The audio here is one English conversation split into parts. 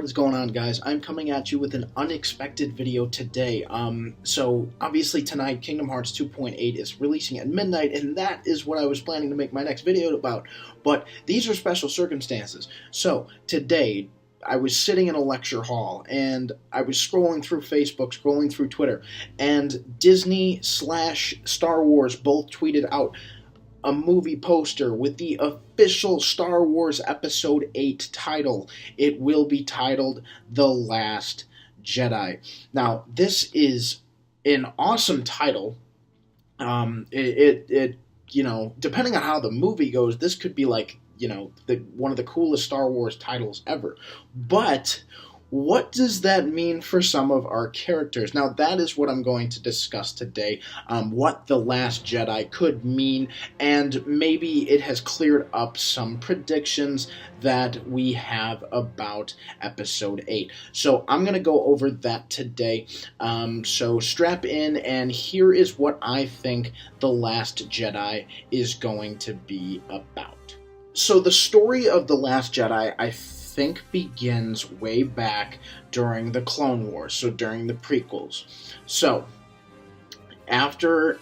What is going on, guys? I'm coming at you with an unexpected video today. So obviously tonight Kingdom Hearts 2.8 is releasing at midnight, and that is what I was planning to make my next video about. But these are special circumstances. So today I was sitting in a lecture hall and I was scrolling through Facebook, scrolling through Twitter, and Disney/Star Wars both tweeted out a movie poster with the official Star Wars Episode 8 title. It will be titled The Last Jedi. Now, this is an awesome title. Depending on how the movie goes, this could be like, one of the coolest Star Wars titles ever. But what does that mean for some of our characters? Now, that is what I'm going to discuss today, what The Last Jedi could mean, and maybe it has cleared up some predictions that we have about Episode 8. So I'm going to go over that today. So strap in, and here is what I think The Last Jedi is going to be about. So the story of The Last Jedi, I think, begins way back during the Clone Wars, so during the prequels. So, after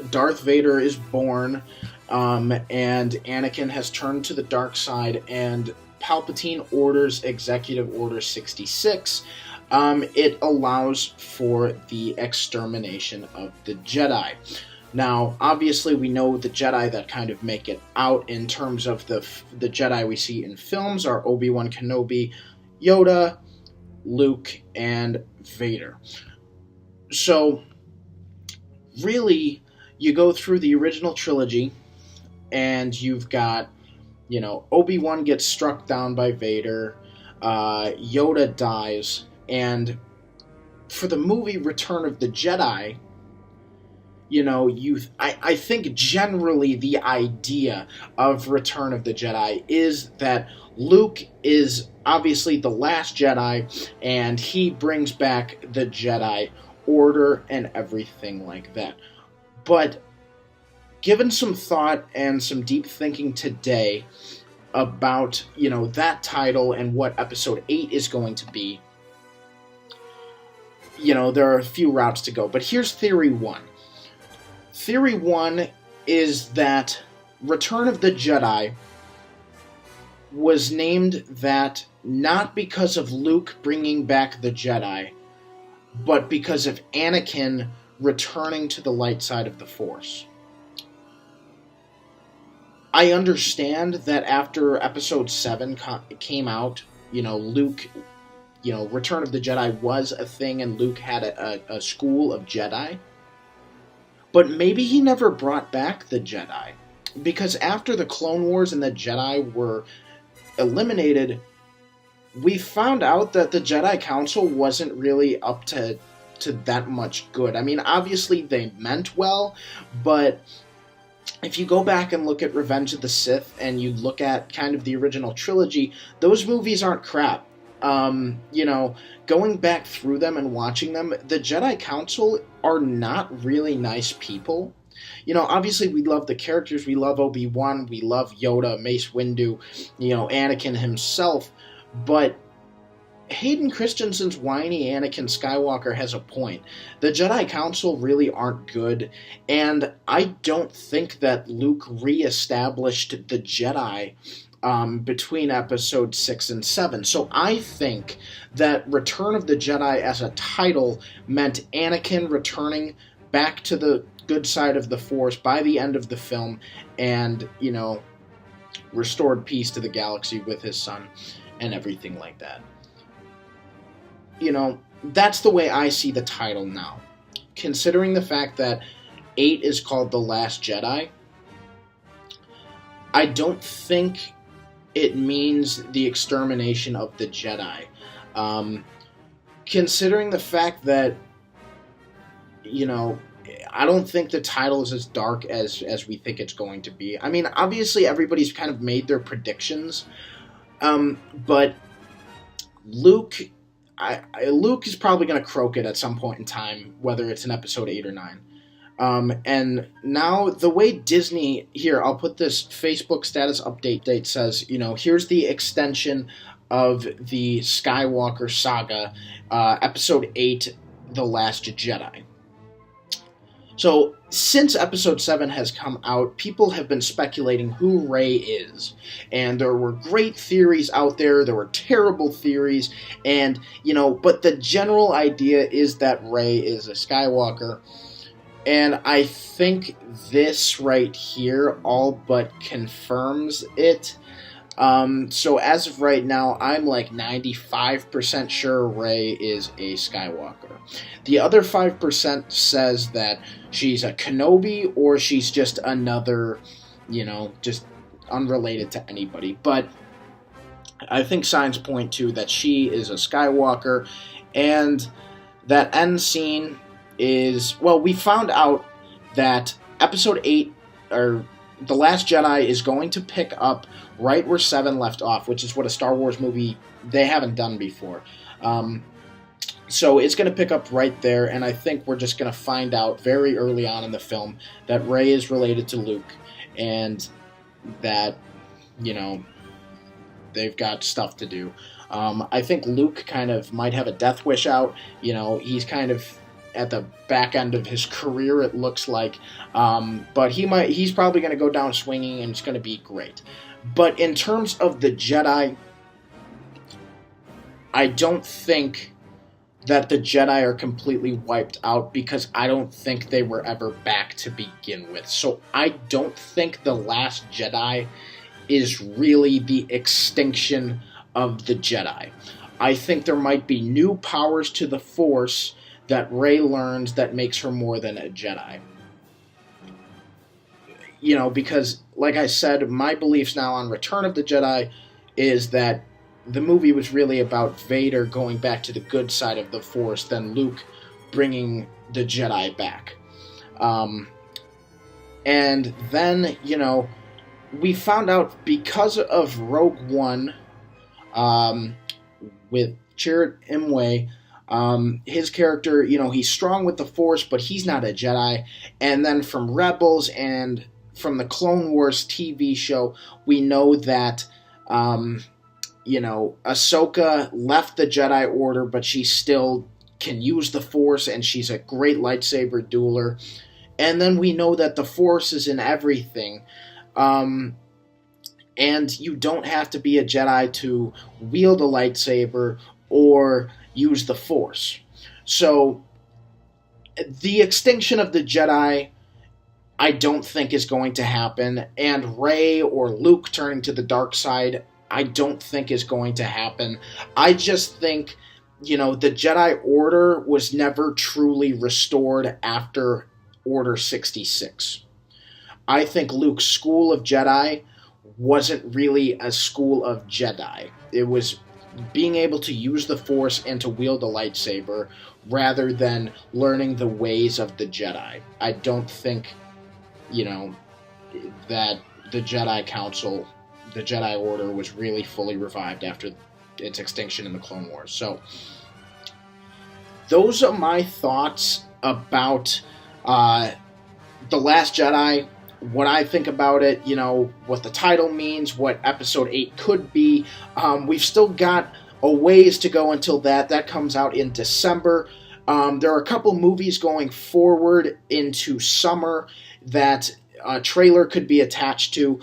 Darth Vader is born, and Anakin has turned to the dark side, and Palpatine orders Executive Order 66, it allows for the extermination of the Jedi. Now, obviously, we know the Jedi that kind of make it out in terms of the Jedi we see in films are Obi-Wan Kenobi, Yoda, Luke, and Vader. So, really, you go through the original trilogy, and you've got, Obi-Wan gets struck down by Vader, Yoda dies, and for the movie Return of the Jedi, I think generally the idea of Return of the Jedi is that Luke is obviously the last Jedi, and he brings back the Jedi Order and everything like that. But given some thought and some deep thinking today about, that title and what Episode 8 is going to be, there are a few routes to go. But here's Theory 1. Theory 1 is that Return of the Jedi was named that not because of Luke bringing back the Jedi, but because of Anakin returning to the light side of the Force. I understand that after Episode 7 came out, Luke, Return of the Jedi was a thing and Luke had a school of Jedi. But maybe he never brought back the Jedi, because after the Clone Wars and the Jedi were eliminated, we found out that the Jedi Council wasn't really up to that much good. I mean, obviously they meant well, but if you go back and look at Revenge of the Sith and you look at kind of the original trilogy, those movies aren't crap. Going back through them and watching them, the Jedi Council are not really nice people. Obviously we love the characters, we love Obi-Wan, we love Yoda, Mace Windu, Anakin himself, but Hayden Christensen's whiny Anakin Skywalker has a point. The Jedi Council really aren't good, and I don't think that Luke re-established the Jedi between Episode 6 and 7. So I think that Return of the Jedi as a title meant Anakin returning back to the good side of the Force by the end of the film and, restored peace to the galaxy with his son and everything like that. That's the way I see the title now. Considering the fact that 8 is called The Last Jedi, I don't think it means the extermination of the Jedi. Considering the fact that, I don't think the title is as dark as we think it's going to be. I mean, obviously everybody's kind of made their predictions, but Luke is probably going to croak it at some point in time, whether it's in Episode 8 or 9. And now the way Disney, here, I'll put this Facebook status update says, here's the extension of the Skywalker saga, Episode 8, The Last Jedi. So, since Episode 7 has come out, people have been speculating who Rey is. And there were great theories out there, there were terrible theories, and, but the general idea is that Rey is a Skywalker. And I think this right here all but confirms it. So as of right now, I'm like 95% sure Rey is a Skywalker. The other 5% says that she's a Kenobi or she's just another, just unrelated to anybody. But I think signs point to that she is a Skywalker, and that end scene is, well, we found out that Episode 8, or The Last Jedi, is going to pick up right where 7 left off, which is what a Star Wars movie they haven't done before. So it's going to pick up right there, and I think we're just going to find out very early on in the film that Rey is related to Luke, and that, they've got stuff to do. I think Luke kind of might have a death wish out. He's kind of at the back end of his career, it looks like. But he's probably going to go down swinging, and it's going to be great. But in terms of the Jedi, I don't think that the Jedi are completely wiped out, because I don't think they were ever back to begin with. So I don't think The Last Jedi is really the extinction of the Jedi. I think there might be new powers to the Force that Rey learns that makes her more than a Jedi. Because, like I said, my beliefs now on Return of the Jedi is that the movie was really about Vader going back to the good side of the Force than Luke bringing the Jedi back. And then, we found out because of Rogue One, with Chirrut Imwe, his character, he's strong with the Force, but he's not a Jedi. And then from Rebels and from the Clone Wars TV show, we know that, Ahsoka left the Jedi Order, but she still can use the Force, and she's a great lightsaber dueler. And then we know that the Force is in everything. And you don't have to be a Jedi to wield a lightsaber or use the Force. So, the extinction of the Jedi, I don't think is going to happen. And Rey or Luke turning to the dark side, I don't think is going to happen. I just think, the Jedi Order was never truly restored after Order 66. I think Luke's school of Jedi wasn't really a school of Jedi. It was being able to use the Force and to wield a lightsaber rather than learning the ways of the Jedi. I don't think, that the Jedi Council, the Jedi Order, was really fully revived after its extinction in the Clone Wars. So, those are my thoughts about The Last Jedi, what I think about it, what the title means, what Episode 8 could be. We've still got a ways to go until that comes out in December. There are a couple movies going forward into summer that a trailer could be attached to,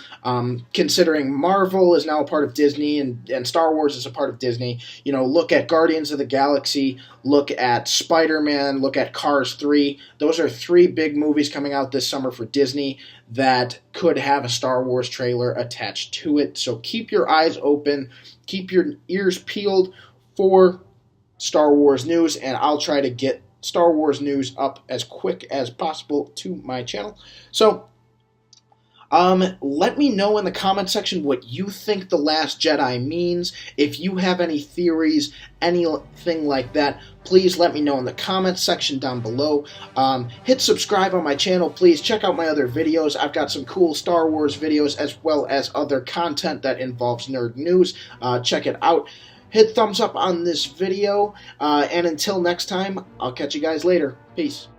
considering Marvel is now a part of Disney and Star Wars is a part of Disney. Look at Guardians of the Galaxy, look at Spider-Man, look at Cars 3. Those are 3 big movies coming out this summer for Disney that could have a Star Wars trailer attached to it. So keep your eyes open, keep your ears peeled for Star Wars news, and I'll try to get Star Wars news up as quick as possible to my channel. So, let me know in the comment section what you think The Last Jedi means. If you have any theories, anything like that, please let me know in the comment section down below. Hit subscribe on my channel, please. Check out my other videos. I've got some cool Star Wars videos as well as other content that involves nerd news. Check it out. Hit thumbs up on this video, and until next time, I'll catch you guys later. Peace.